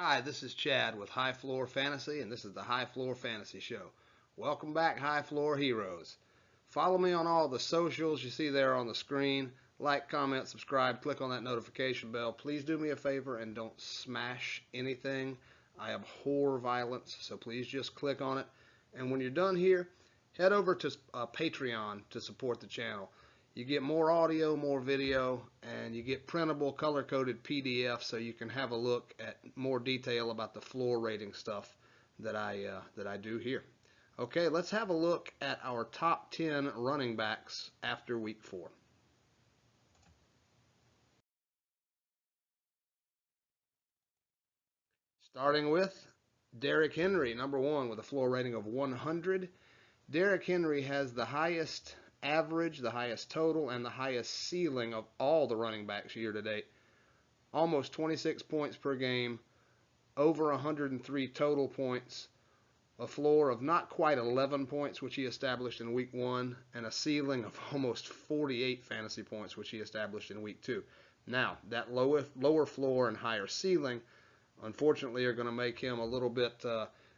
Hi, this is Chad with High Floor Fantasy, and this is the High Floor Fantasy Show. Welcome back, High Floor Heroes. Follow me on all the socials you see there on the screen. Like, comment, subscribe, click on that notification bell. Please do me a favor and don't smash anything. I abhor violence, so please just click on it. And when you're done here, head over to Patreon to support the channel. You get more audio, more video, and you get printable, color-coded PDFs so you can have a look at more detail about the floor rating stuff that I do here. Okay, let's have a look at our top 10 running backs after week 4. Starting with Derrick Henry, number 1, with a floor rating of 100. Derrick Henry has the highest average, the highest total, and the highest ceiling of all the running backs year to date. Almost 26 points per game, over 103 total points, a floor of not quite 11 points, which he established in week 1, and a ceiling of almost 48 fantasy points, which he established in week 2. Now, that lower floor and higher ceiling, unfortunately, are going to make him a little bit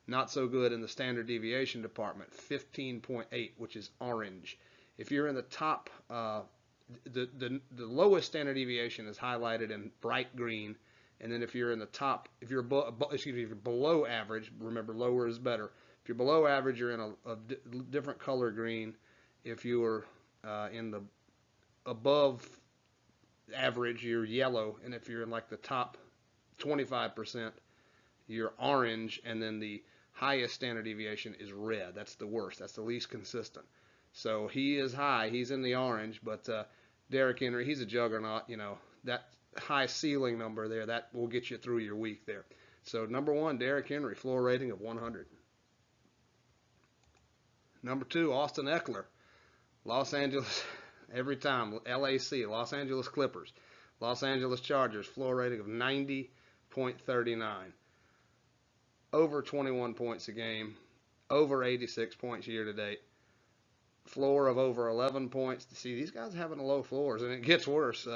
not so good in the standard deviation department, 15.8, which is orange. If you're in the top, the lowest standard deviation is highlighted in bright green, and then if you're in the top, if you're if you're below average, remember lower is better. If you're below average, you're in a different color green. If you're in the above average, you're yellow, and if you're in like the top 25%, you're orange, and then the highest standard deviation is red. That's the worst. That's the least consistent. So he is high. He's in the orange, but Derrick Henry, he's a juggernaut. You know, that high ceiling number there, that will get you through your week there. So number 1, Derrick Henry, floor rating of 100. Number 2, Austin Eckler, Los Angeles, every time, LAC, Los Angeles Clippers, Los Angeles Chargers, floor rating of 90.39. Over 21 points a game, over 86 points year to date. Floor of over 11 points. See, these guys having low floors, and it gets worse.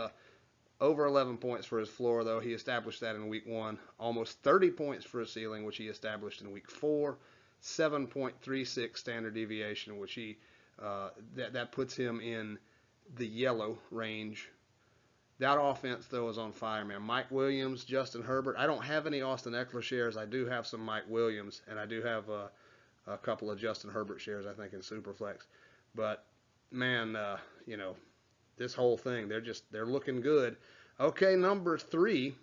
Over 11 points for his floor, though. He established that in week 1. Almost 30 points for his ceiling, which he established in week 4. 7.36 standard deviation, which he that puts him in the yellow range. That offense, though, is on fire, man. Mike Williams, Justin Herbert. I don't have any Austin Eckler shares. I do have some Mike Williams, and I do have a couple of Justin Herbert shares, I think, in Superflex. But, man, you know, this whole thing, they're looking good. Okay, number 3,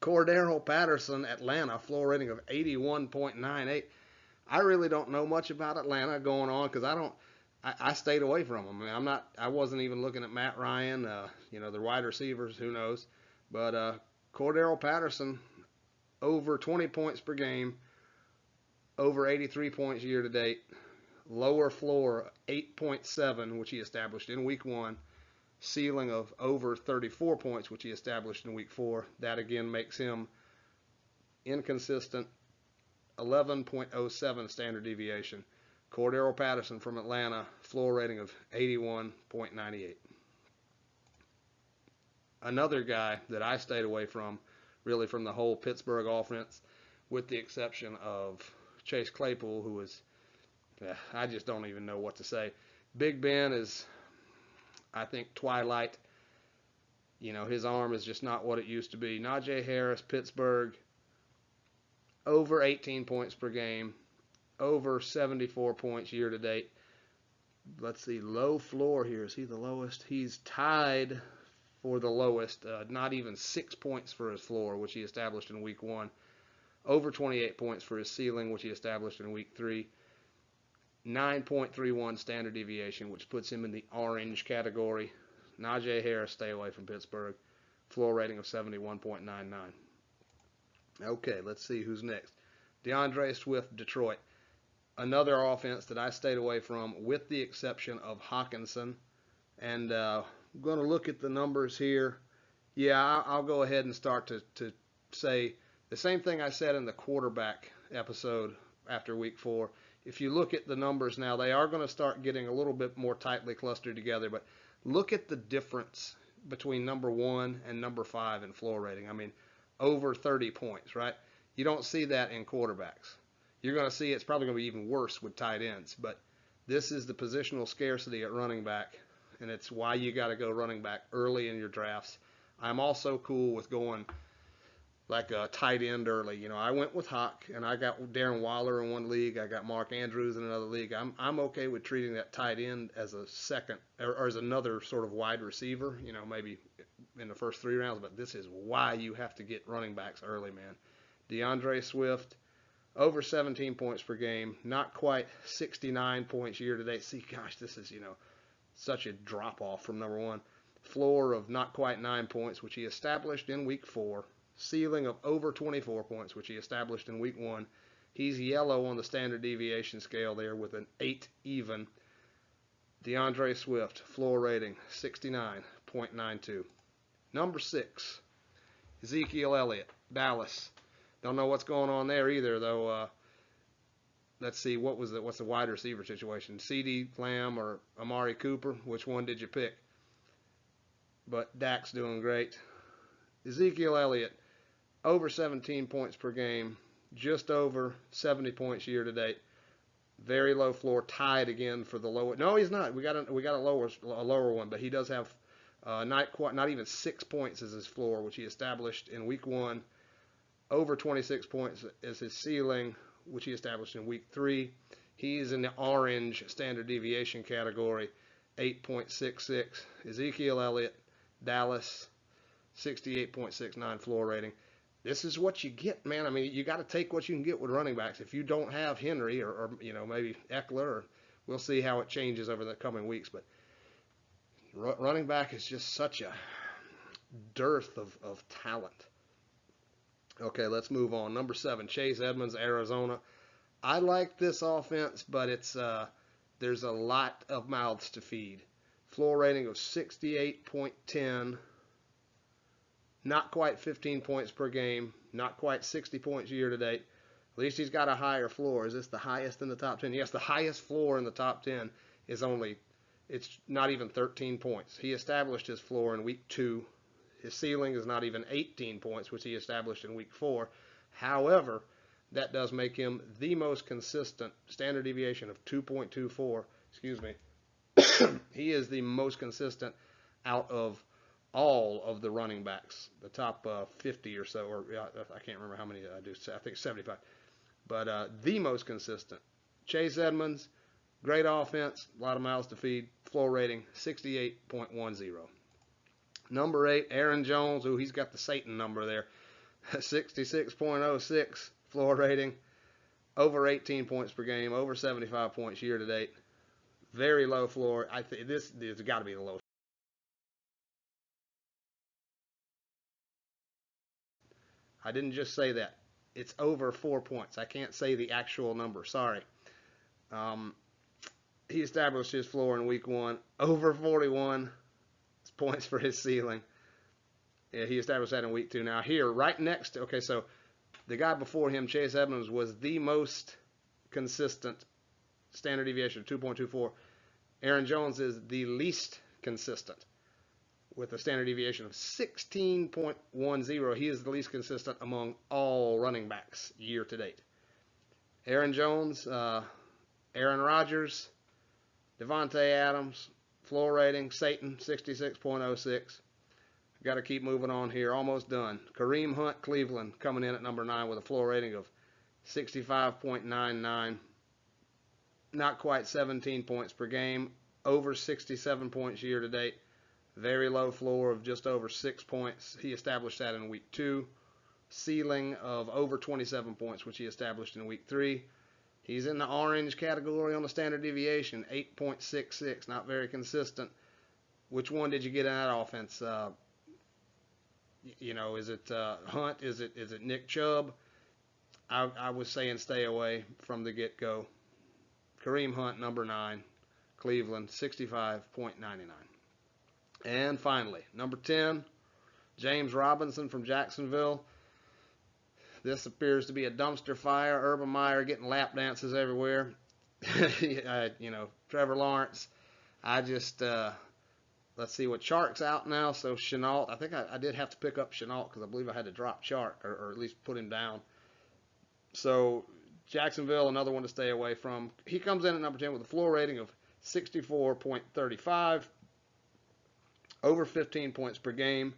Cordero Patterson, Atlanta, floor rating of 81.98. I really don't know much about Atlanta going on because I stayed away from them. I mean, I wasn't even looking at Matt Ryan, you know, the wide receivers, who knows. But Cordero Patterson, over 20 points per game, over 83 points year to date. Lower floor 8.7, which he established in week 1. Ceiling of over 34 points, which he established in week 4. That again makes him inconsistent. 11.07 standard deviation. Cordero Patterson from Atlanta, floor rating of 81.98. Another guy that I stayed away from, really from the whole Pittsburgh offense, with the exception of Chase Claypool, who was, I just don't even know what to say. Big Ben is, I think, twilight. You know, his arm is just not what it used to be. Najee Harris, Pittsburgh, over 18 points per game, over 74 points year to date. Let's see, low floor here. Is he the lowest? He's tied for the lowest, not even 6 points for his floor, which he established in week 1. Over 28 points for his ceiling, which he established in week 3. 9.31 standard deviation, which puts him in the orange category. Najee Harris, stay away from Pittsburgh. Floor rating of 71.99. Okay, let's see who's next. DeAndre Swift, Detroit. Another offense that I stayed away from, with the exception of Hawkinson. And I'm going to look at the numbers here. Yeah, I'll go ahead and start to say the same thing I said in the quarterback episode after week 4. If you look at the numbers now, they are going to start getting a little bit more tightly clustered together, but look at the difference between number 1 and number 5 in floor rating. I mean, over 30 points, right? You don't see that in quarterbacks. You're going to see it's probably going to be even worse with tight ends. But this is the positional scarcity at running back, and it's why you got to go running back early in your drafts. I'm also cool with going like a tight end early. You know, I went with Hawk, and I got Darren Waller in one league. I got Mark Andrews in another league. I'm okay with treating that tight end as a second or as another sort of wide receiver. You know, maybe in the first 3 rounds. But this is why you have to get running backs early, man. DeAndre Swift, over 17 points per game, not quite 69 points year to date. See, gosh, this is, such a drop off from number one. Floor of not quite 9 points, which he established in week 4. Ceiling of over 24 points, which he established in week 1. He's yellow on the standard deviation scale there with an 8 even. DeAndre Swift, floor rating 69.92. Number 6, Ezekiel Elliott, Dallas. Don't know what's going on there either, though. Let's see, what's the wide receiver situation? CeeDee Lamb or Amari Cooper? Which one did you pick? But Dak's doing great. Ezekiel Elliott, over 17 points per game, just over 70 points year to date. Very low floor, tied again for the lower. No, he's not. We got a lower one, but he does have not even 6 points as his floor, which he established in week 1. Over 26 points is his ceiling, which he established in week 3. He's in the orange standard deviation category, 8.66. Ezekiel Elliott, Dallas, 68.69 floor rating. This is what you get, man. I mean, you got to take what you can get with running backs. If you don't have Henry or maybe Eckler, or we'll see how it changes over the coming weeks. But running back is just such a dearth of talent. Okay, let's move on. Number 7, Chase Edmonds, Arizona. I like this offense, but it's there's a lot of mouths to feed. Floor rating of 68.10. Not quite 15 points per game. Not quite 60 points year to date. At least he's got a higher floor. Is this the highest in the top 10? Yes, the highest floor in the top 10 is it's not even 13 points. He established his floor in week 2. His ceiling is not even 18 points, which he established in week 4. However, that does make him the most consistent, standard deviation of 2.24. Excuse me. He is the most consistent out of all of the running backs, the top 50 or so, or I can't remember how many I do. I think 75. But the most consistent. Chase Edmonds, great offense, a lot of mouths to feed. Floor rating 68.10. Number 8, Aaron Jones. Ooh, he's got the Satan number there. 66.06 floor rating. Over 18 points per game. Over 75 points year to date. Very low floor. I think this has got to be the lowest. I didn't just say that. It's over 4 points. I can't say the actual number. Sorry. He established his floor in week 1. Over 41 points for his ceiling. Yeah, he established that in week 2. Now here, right next to, okay, so the guy before him, Chase Edmonds, was the most consistent, standard deviation of 2.24. Aaron Jones is the least consistent with a standard deviation of 16.10. He is the least consistent among all running backs year to date. Aaron Jones, Aaron Rodgers, Devontae Adams, floor rating, Satan, 66.06. Got to keep moving on here. Almost done. Kareem Hunt, Cleveland, coming in at number 9 with a floor rating of 65.99. Not quite 17 points per game. Over 67 points year to date. Very low floor of just over 6 points. He established that in week 2. Ceiling of over 27 points, which he established in week 3. He's in the orange category on the standard deviation, 8.66. Not very consistent. Which one did you get in that offense? Is it Hunt? Is it Nick Chubb? I was saying stay away from the get-go. Kareem Hunt, number 9, Cleveland, 65.99. And finally, number 10, James Robinson from Jacksonville. This appears to be a dumpster fire. Urban Meyer getting lap dances everywhere. Trevor Lawrence. I just Let's see what Chark's out now. So Chenault, I think I did have to pick up Chenault because I believe I had to drop Chark or at least put him down. So Jacksonville, another one to stay away from. He comes in at number 10 with a floor rating of 64.35, over 15 points per game,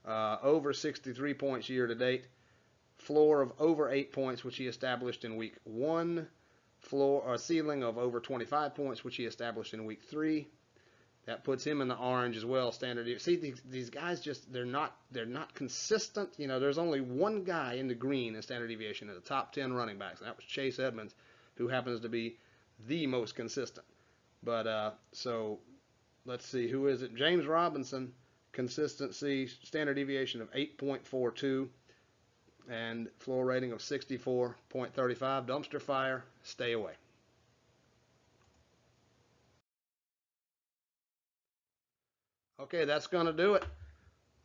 over 63 points year to date, floor of over 8 points, which he established in week 1, ceiling of over 25 points, which he established in week 3. That puts him in the orange as well. Standard. See, these guys they're not consistent. You know, there's only one guy in the green in standard deviation in the top 10 running backs, and that was Chase Edmonds, who happens to be the most consistent. But so let's see, who is it? James Robinson, consistency, standard deviation of 8.42, and floor rating of 64.35. Dumpster fire, stay away. Okay, that's going to do it.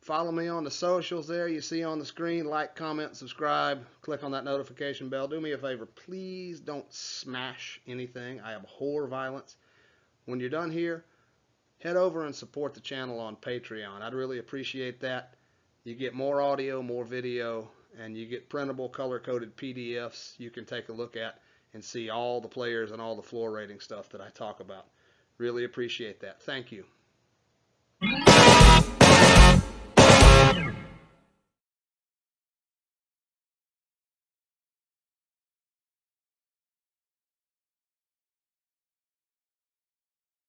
Follow me on the socials there. You see on the screen. Like, comment, subscribe. Click on that notification bell. Do me a favor. Please don't smash anything. I abhor violence. When you're done here, head over and support the channel on Patreon. I'd really appreciate that. You get more audio, more video, and you get printable, color-coded PDFs you can take a look at and see all the players and all the floor rating stuff that I talk about. Really appreciate that. Thank you.